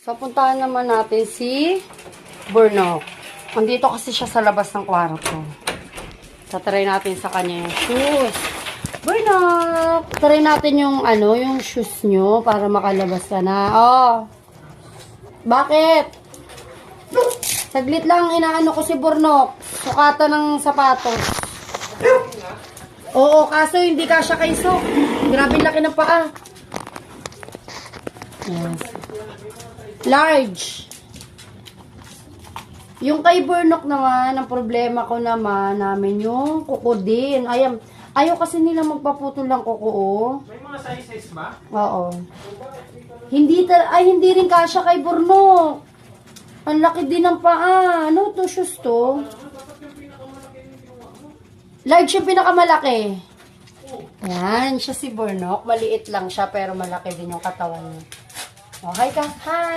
So, puntahan naman natin si Burnok. Andito kasi siya sa labas ng kwarto. Tatry natin sa kanya yung shoes. Burnok! Try natin yung, yung shoes nyo para makalabas ka na. Oh! Bakit? Saglit lang, inaano ko si Burnok. Sukatan ng sapatos. Oo, kaso hindi kasya kay Sok. Grabe laki ng paa. Yes. Large. Yung kay Burnok naman, ang problema ko namin yung kuko din. Ayaw kasi nila magpaputol ng kuko, oh. May mga sizes ba? Oo. Hindi rin kasya kay Burnok. Ang laki din ng paa. Ano to, shoes to? Large yung pinakamalaki. Ayan, siya si Burnok. Maliit lang siya pero malaki din yung katawan niya. Okay ka? Hi!